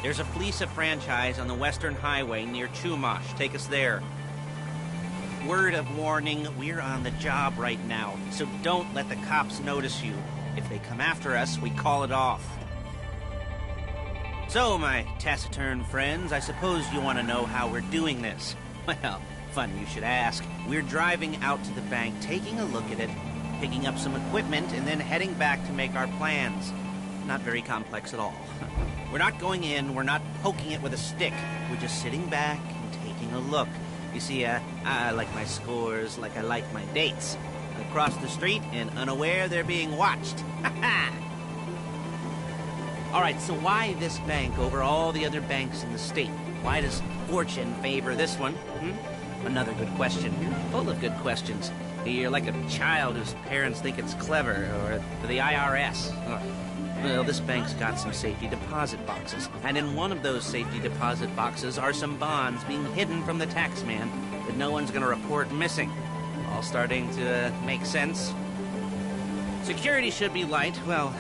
There's a Fleeca franchise on the Western Highway near Chumash. Take us there. Word of warning, we're on the job right now, so don't let the cops notice you. If they come after us, we call it off. So, my taciturn friends, I suppose you want to know how we're doing this. Well, funny you should ask. We're driving out to the bank, taking a look at it, picking up some equipment, and then heading back to make our plans. Not very complex at all. We're not going in, we're not poking it with a stick. We're just sitting back and taking a look. You see, I like my scores like I like my dates. Across the street and unaware they're being watched. Alright, so why this bank over all the other banks in the state? Why does fortune favor this one? Another good question. You're full of good questions. You're like a child whose parents think it's clever, or the IRS. Well, this bank's got some safety deposit boxes, and in one of those safety deposit boxes are some bonds being hidden from the tax man that no one's gonna report missing. All starting to make sense. Security should be light, well,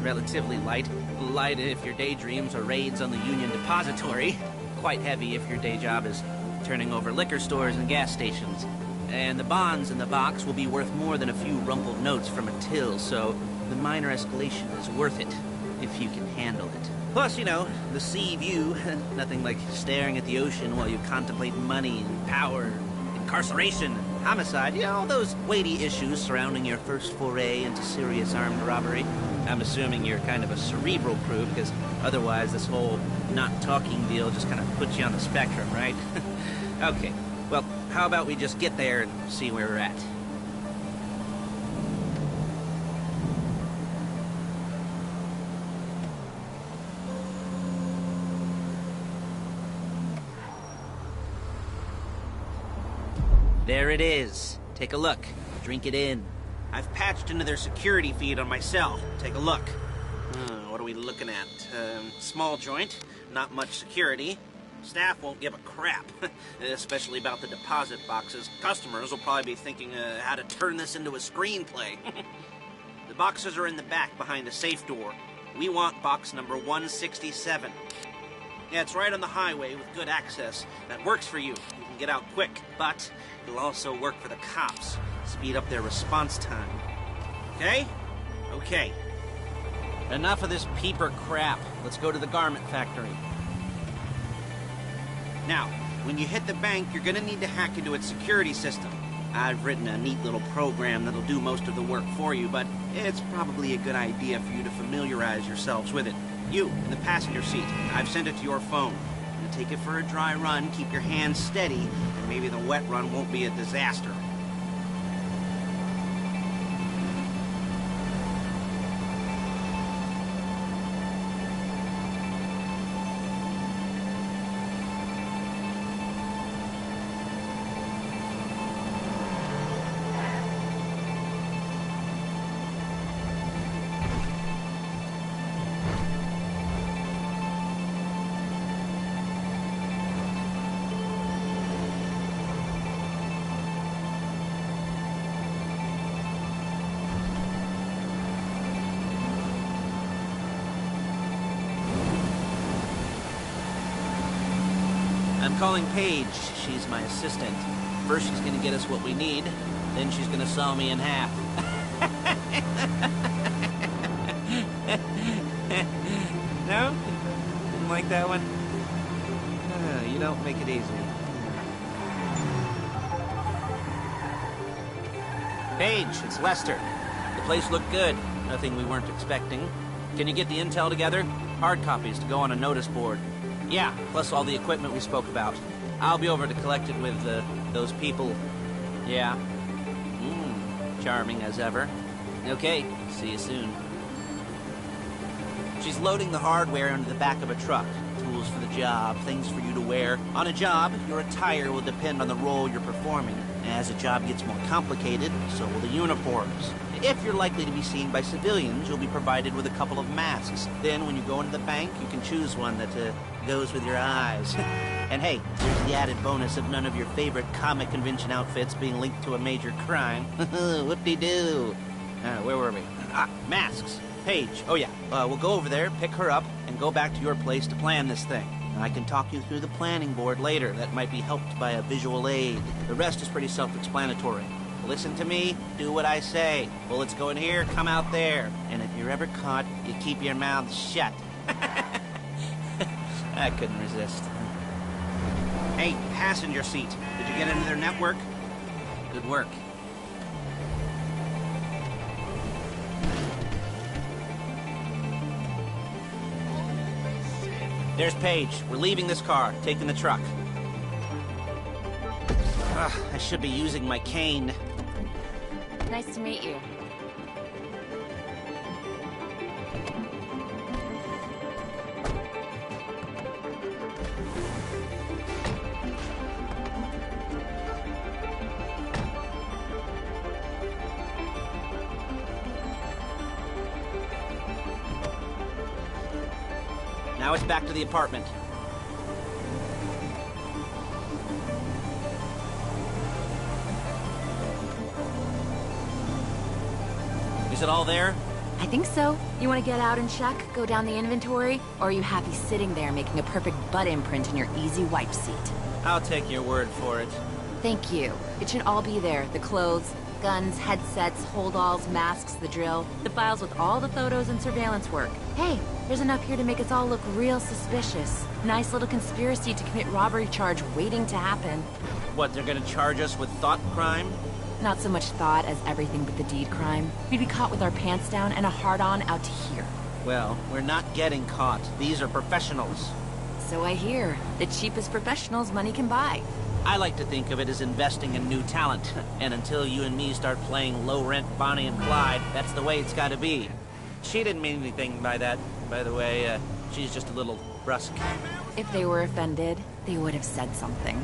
relatively light. Light if your daydreams are raids on the Union Depository. Quite heavy if your day job is turning over liquor stores and gas stations. And the bonds in the box will be worth more than a few rumpled notes from a till, so the minor escalation is worth it, if you can handle it. Plus, you know, the sea view, nothing like staring at the ocean while you contemplate money and power, incarceration, and homicide, you know, all those weighty issues surrounding your first foray into serious armed robbery. I'm assuming you're kind of a cerebral crew, because otherwise this whole not talking deal just kind of puts you on the spectrum, right? Okay, well, how about we just get there and see where we're at? There it is. Take a look. Drink it in. I've patched into their security feed on my cell. Take a look. What are we looking at? Small joint, not much security. Staff won't give a crap, especially about the deposit boxes. Customers will probably be thinking how to turn this into a screenplay. The boxes are in the back behind the safe door. We want box number 167. Yeah, it's right on the highway with good access. That works for you. You can get out quick, but it'll also work for the cops. Speed up their response time. Okay? Okay. Enough of this peeper crap. Let's go to the garment factory. Now, when you hit the bank, you're gonna need to hack into its security system. I've written a neat little program that'll do most of the work for you, but it's probably a good idea for you to familiarize yourselves with it. You, in the passenger seat, I've sent it to your phone. You take it for a dry run, keep your hands steady, and maybe the wet run won't be a disaster. I'm calling Paige. She's my assistant. First she's gonna get us what we need, then she's gonna saw me in half. No? Didn't like that one? You don't make it easy. Paige, it's Lester. The place looked good. Nothing we weren't expecting. Can you get the intel together? Hard copies to go on a notice board. Yeah, plus all the equipment we spoke about. I'll be over to collect it with, those people. Yeah. Charming as ever. Okay, see you soon. She's loading the hardware into the back of a truck. Tools for the job, things for you to wear. On a job, your attire will depend on the role you're performing. As the job gets more complicated, so will the uniforms. If you're likely to be seen by civilians, you'll be provided with a couple of masks. Then, when you go into the bank, you can choose one that goes with your eyes. And hey, there's the added bonus of none of your favorite comic convention outfits being linked to a major crime. Whoop-de-doo. Where were we? Masks. Paige. Oh, yeah. We'll go over there, pick her up, and go back to your place to plan this thing. I can talk you through the planning board later. That might be helped by a visual aid. The rest is pretty self-explanatory. Listen to me, do what I say. Bullets go in here, come out there. And if you're ever caught, you keep your mouth shut. I couldn't resist. Hey, passenger seat. Did you get into their network? Good work. There's Paige. We're leaving this car, taking the truck. I should be using my cane. Nice to meet you. Now it's back to the apartment. Is it all there? I think so. You want to get out and check, go down the inventory, or are you happy sitting there making a perfect butt imprint in your easy wipe seat? I'll take your word for it. Thank you. It should all be there. The clothes, guns, headsets, holdalls, masks, the drill, the files with all the photos and surveillance work. Hey, there's enough here to make us all look real suspicious. Nice little conspiracy to commit robbery charge waiting to happen. What, they're gonna charge us with thought crime? Not so much thought as everything but the deed crime. We'd be caught with our pants down and a hard-on out to here. Well, we're not getting caught. These are professionals. So I hear. The cheapest professionals money can buy. I like to think of it as investing in new talent. And until you and me start playing low-rent Bonnie and Clyde, that's the way it's gotta be. She didn't mean anything by that, by the way. She's just a little brusque. If they were offended, they would have said something.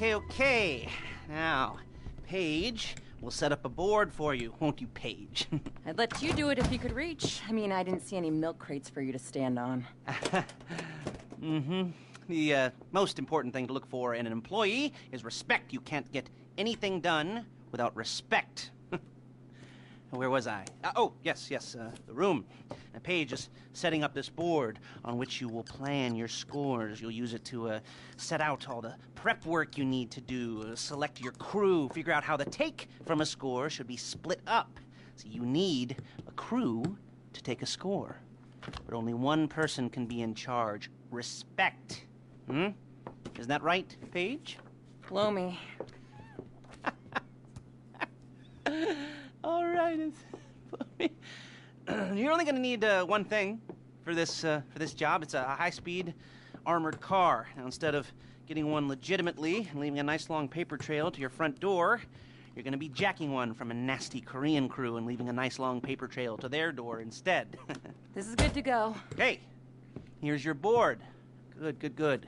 Okay. Now, Paige, we'll set up a board for you, won't you, Paige? I'd let you do it if you could reach. I mean, I didn't see any milk crates for you to stand on. The most important thing to look for in an employee is respect. You can't get anything done without respect. Where was I? Yes, the room. Now, Paige is setting up this board on which you will plan your scores. You'll use it to set out all the prep work you need to do, select your crew, figure out how the take from a score should be split up. So you need a crew to take a score. But only one person can be in charge. Respect. Isn't that right, Paige? Blow me. All right, you're only going to need one thing for this job. It's a high-speed armored car. Now, instead of getting one legitimately and leaving a nice long paper trail to your front door, you're going to be jacking one from a nasty Korean crew and leaving a nice long paper trail to their door instead. This is good to go. Okay, here's your board. Good.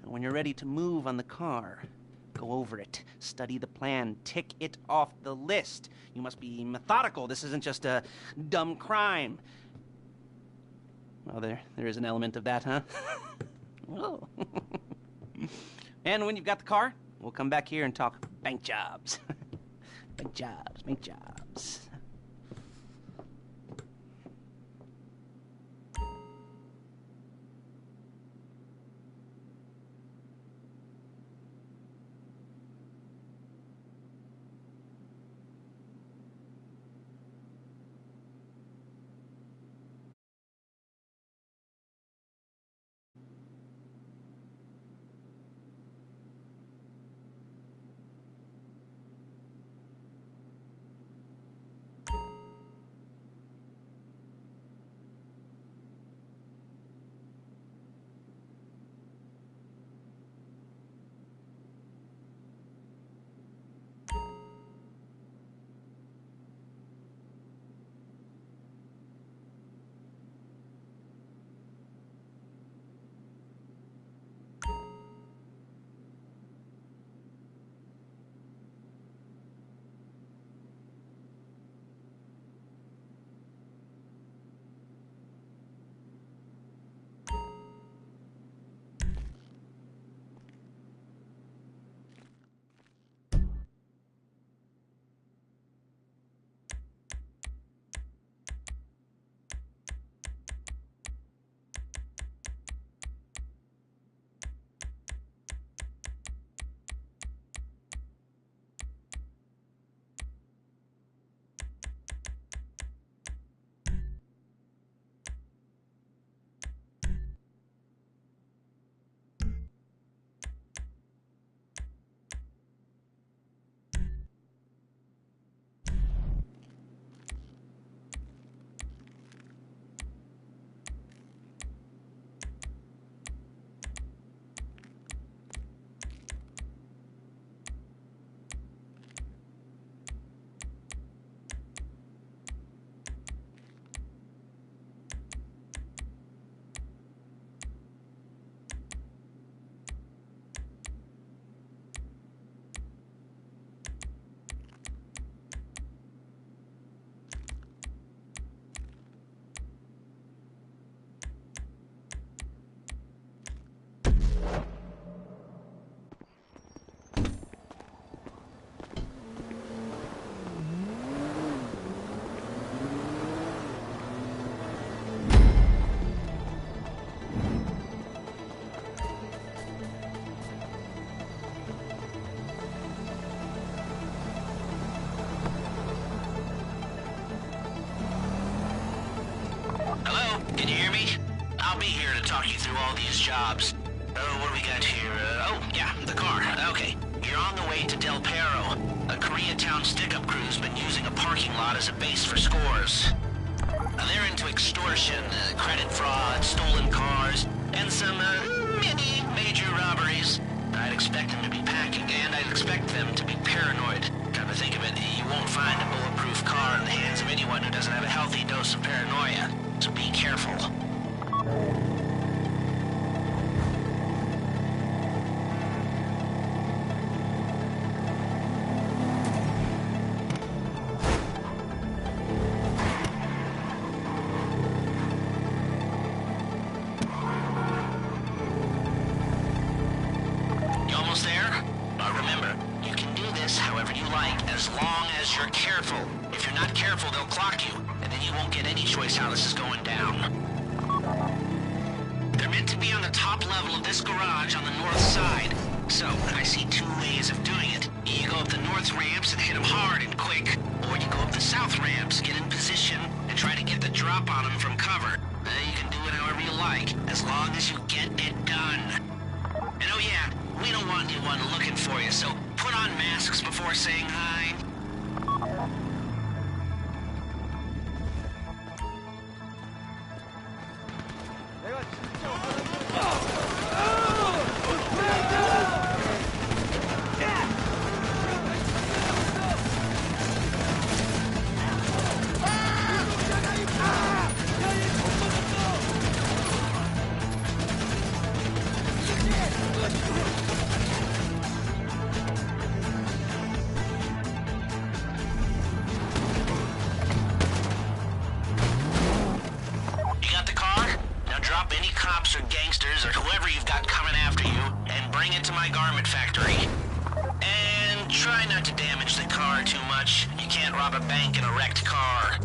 And when you're ready to move on the car, go over it, study the plan, tick it off the list. You must be methodical. This isn't just a dumb crime. Well, there is an element of that, huh? Whoa. And when you've got the car, we'll come back here and talk bank jobs. Bank jobs. talk you through all these jobs. Oh, what do we got here? Oh, yeah, the car. Okay. You're on the way to Del Perro. A Koreatown stick-up crew's been using a parking lot as a base for scores. They're into extortion, credit fraud, stolen cars, and some, many major robberies. I'd expect them to be packing, and I'd expect them to be paranoid. Come to think of it, you won't find a bulletproof car in the hands of anyone who doesn't have a healthy dose of paranoia. So be careful. As long as you're careful. If you're not careful, they'll clock you, and then you won't get any choice how this is going down. They're meant to be on the top level of this garage on the north side. So, I see two ways of doing it. You go up the north ramps and hit them hard and quick, or you go up the south ramps, get in position, and try to get the drop on them from cover. You can do it however you like, as long as you get it done. And oh yeah, we don't want anyone looking for you, so put on masks before saying hi. Or gangsters or whoever you've got coming after you and bring it to my garment factory. And try not to damage the car too much. You can't rob a bank in a wrecked car.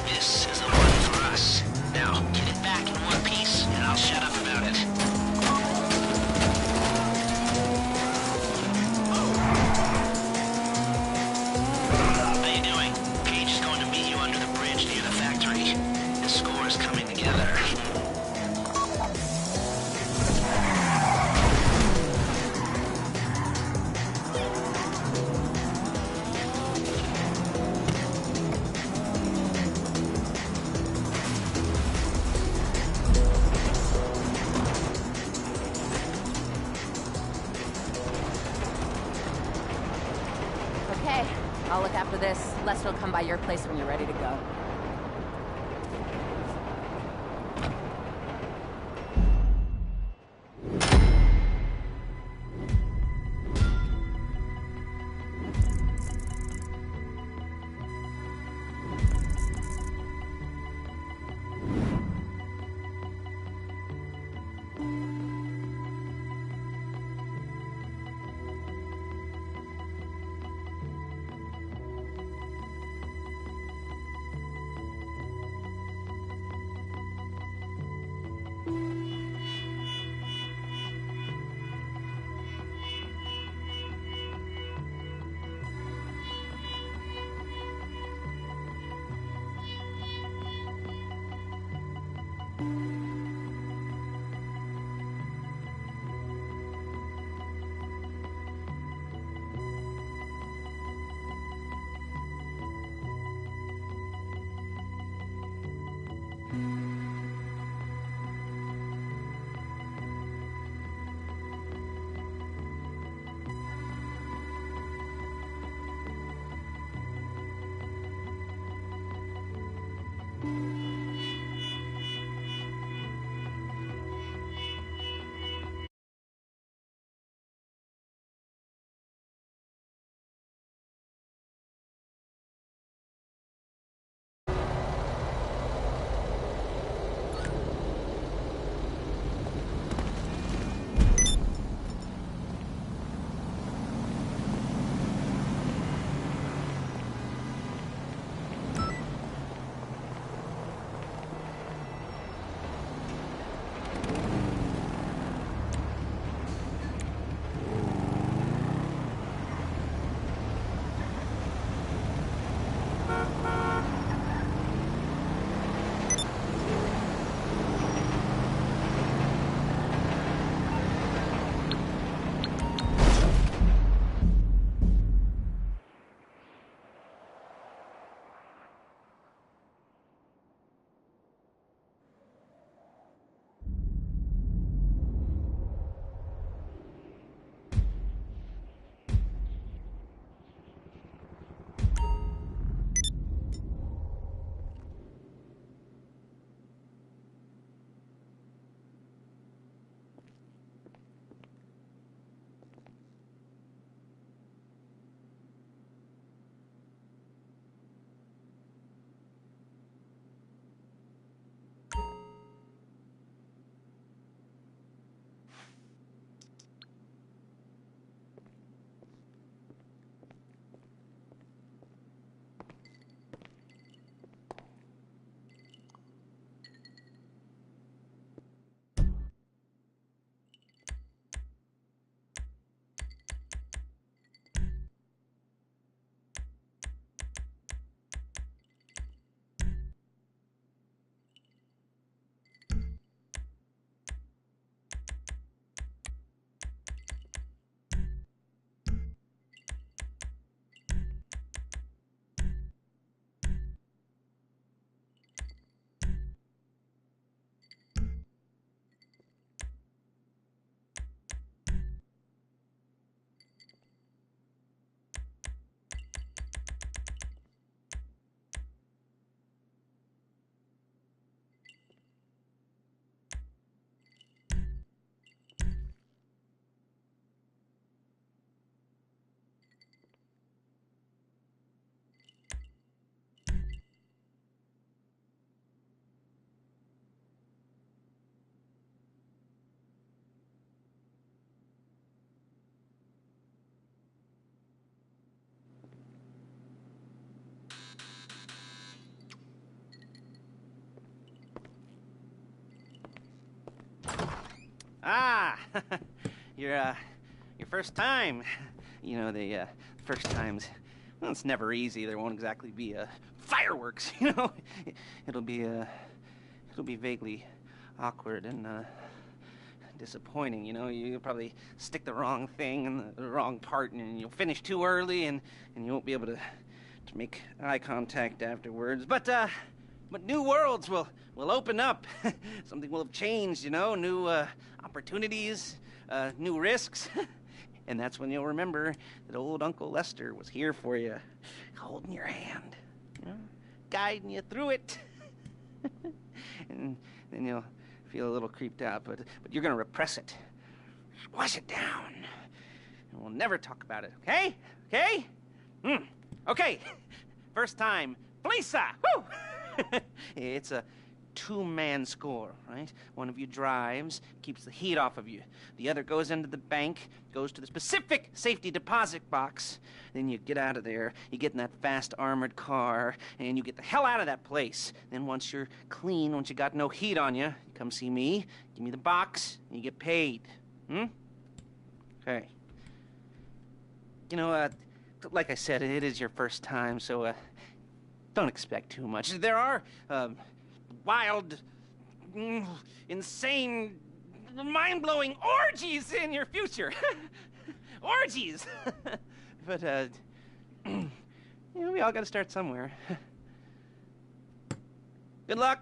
This is the one for us. Now, get it back in one piece, and I'll shut up about it. How you doing? Paige is going to meet you under the bridge near the factory. The score is coming together. I'll look after this. Lester will come by your place when you're ready to go. Ah, your first time. You know, the first times, well, it's never easy. There won't exactly be fireworks, you know. It'll be vaguely awkward and disappointing, you know. You'll probably stick the wrong thing in the wrong part, and you'll finish too early, and you won't be able to make eye contact afterwards. But new worlds will open up. Something will have changed, you know. New opportunities, new risks. And that's when you'll remember that old Uncle Lester was here for you, holding your hand, you know, guiding you through it. And then you'll feel a little creeped out, but you're gonna repress it. Squash it down. And we'll never talk about it, okay? Okay? Okay. First time. Felisa! Woo! It's a two-man score, right? One of you drives, keeps the heat off of you. The other goes into the bank, goes to the specific safety deposit box. Then you get out of there, you get in that fast armored car, and you get the hell out of that place. Then once you're clean, once you got no heat on you, you come see me, give me the box, and you get paid. Okay. You know, like I said, it is your first time, so don't expect too much. There are wild, insane, mind-blowing orgies in your future. Orgies! But, you know, we all gotta start somewhere. Good luck!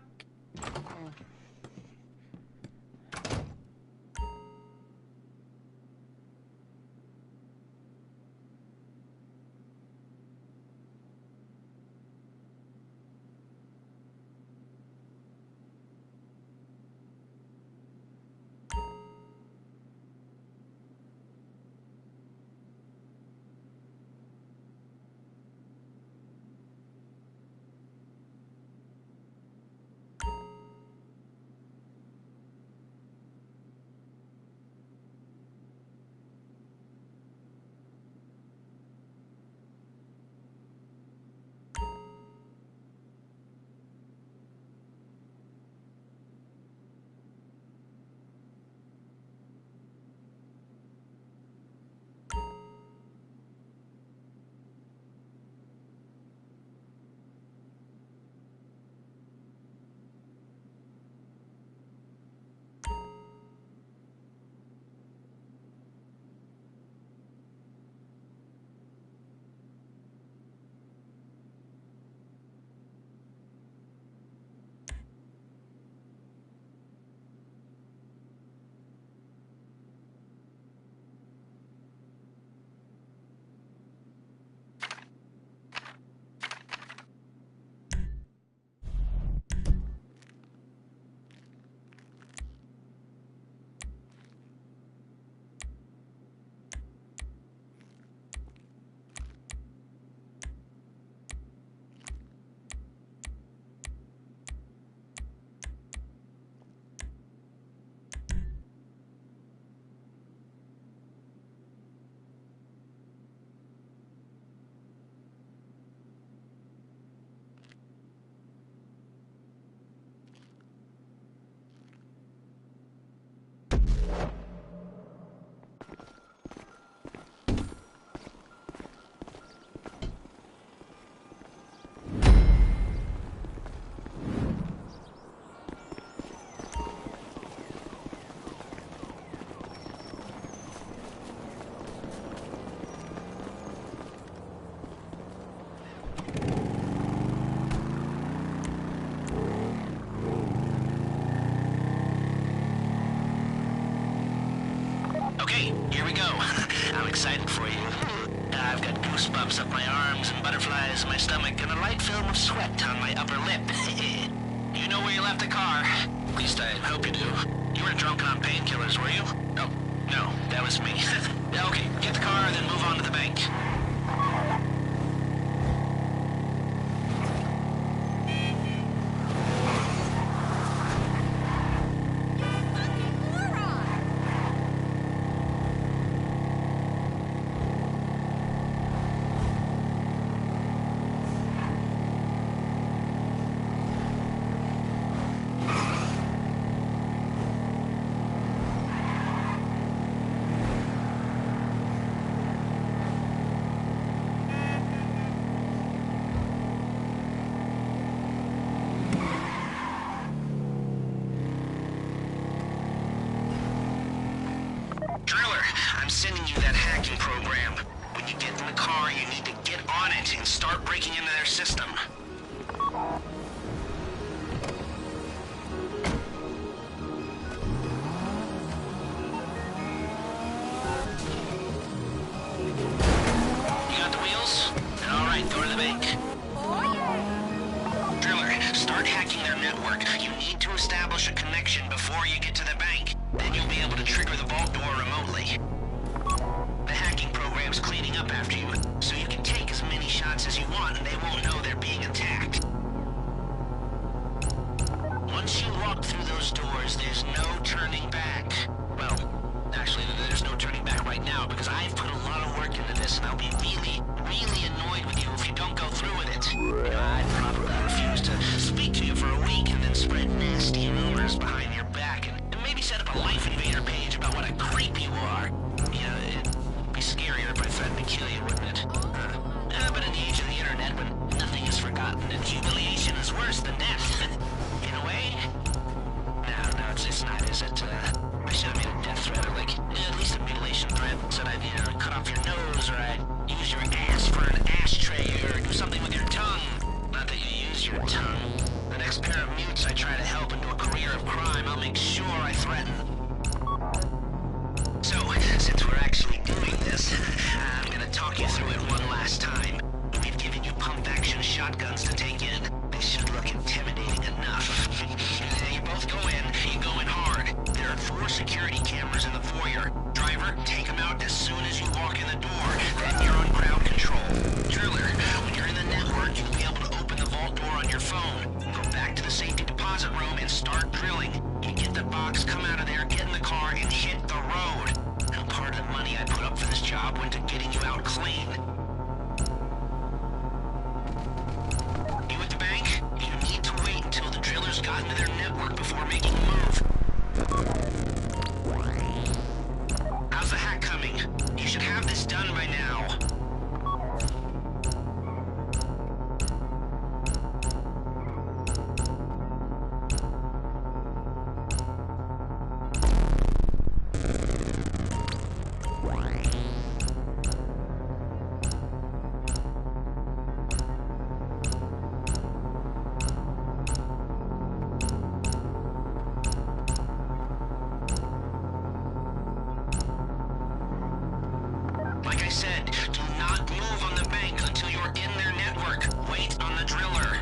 Here we go. I'm excited for you. I've got goosebumps up my arms and butterflies in my stomach and a light film of sweat on my upper lip. You know where you left the car? At least I hope you do. You weren't drunk on painkillers, were you? Oh, no, that was me. Okay, get the car, then move on to the bank. I'm sending you that hacking program. When you get in the car, you need to get on it and start breaking into their system. You got the wheels? All right, go to the bank. Driller, start hacking their network. You need to establish a connection before you get to the bank. Then you'll be able to trigger the vault door remotely. The hacking program's cleaning up after you, so you can take as many shots as you want and they won't know they're being attacked. Once you walk through those doors, there's no turning back. Well, actually, there's no turning back right now because I've put a lot of work into this and I'll be really, really annoyed with you if you don't go through with it. You know, I'd probably refuse to speak to you for a week and then spread nasty rumors behind your back and maybe set up a Life Invader page about what a creep you are. You know, it'd be scarier if I threatened to kill you, wouldn't it? But in the age of the internet, when nothing is forgotten and humiliation is worse than death, in a way? No, it's not, is it? I should have made a death threat, or like, at least a mutilation threat. Said I'd, cut off your nose, or I'd use your ass for an ashtray, or do something with your tongue. Not that you use your tongue. The next pair of mutes I try to help into a career of crime, I'll make sure I threaten. So, since we're actually doing this, I'm gonna talk you through it one last time. We've given you pump-action shotguns to take in. They should look intimidating enough. You both go in, you go in hard. There are 4 security cameras in the foyer. Driver, take them out as soon as you walk in the door. Then you're on crowd control. Driller, when you're in the network, you'll be able to open the vault door on your phone. Go back to the safety deposit room and start drilling. You get the box, come out of there, get in the car, and hit the road. Now, part of the money I put up for this job went to getting you out clean. You at the bank? You need to wait until the drillers got into their network before making a move. How's the hack coming? You should have this done by now. Like I said, do not move on the bank until you're in their network. Wait on the driller.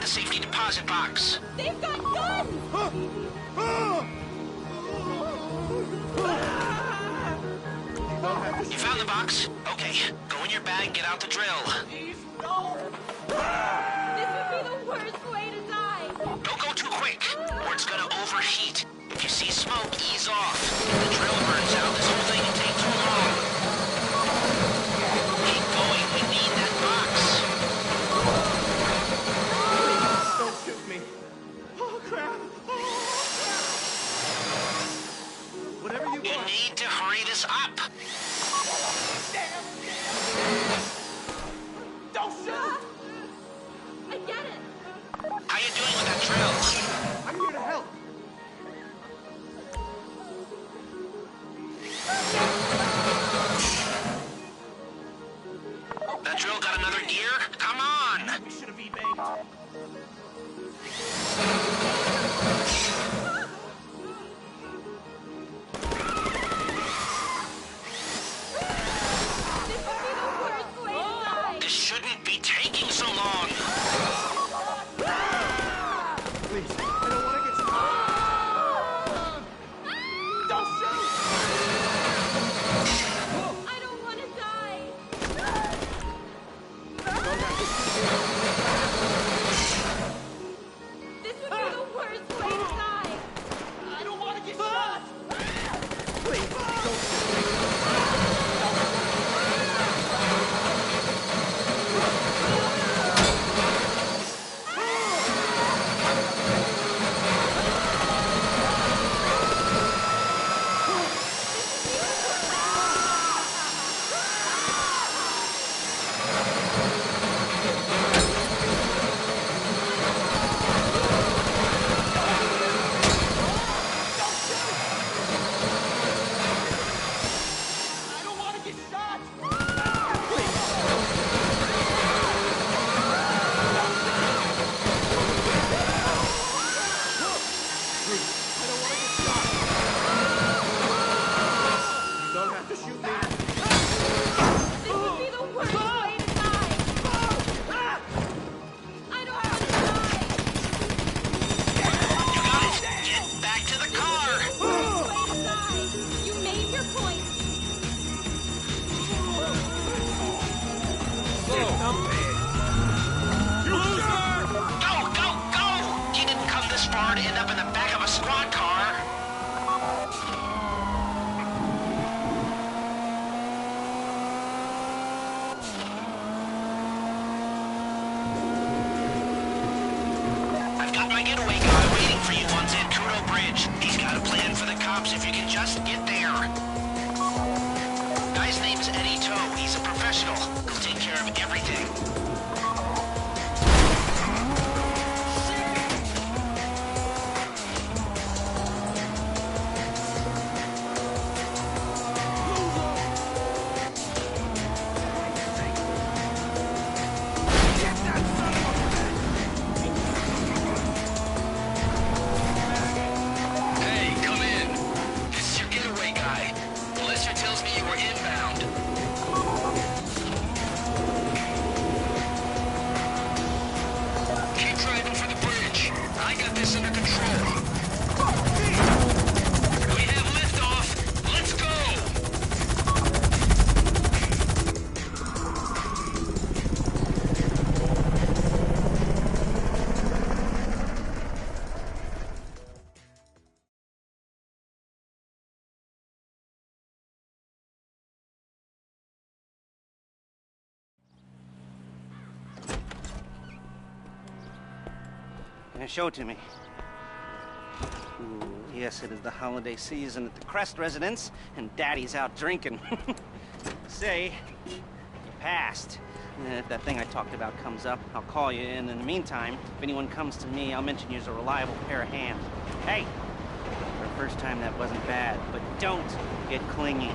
Safety deposit box. They've got guns! You found the box? Okay, go in your bag, get out the drill. Please, no! This would be the worst way to die! Don't go too quick, or it's gonna overheat. If you see smoke, ease off. If the drill burns out, this whole thing will take too long. Keep going, we need that box. Don't shoot me. Oh, crap. Whatever you You want. need to hurry this up. Damn. Don't shoot! I get it. How you doing with that drill? getaway guy waiting for you on Zancudo Bridge. He's got a plan for the cops if you can just get there. Guy's name's Eddie Toe. He's a professional. He'll take care of everything. Show it to me. Ooh, yes, it is the holiday season at the Crest residence, and Daddy's out drinking. Say, you passed. If that thing I talked about comes up, I'll call you, and in the meantime, if anyone comes to me, I'll mention you as a reliable pair of hands. Hey, for the first time that wasn't bad, but don't get clingy.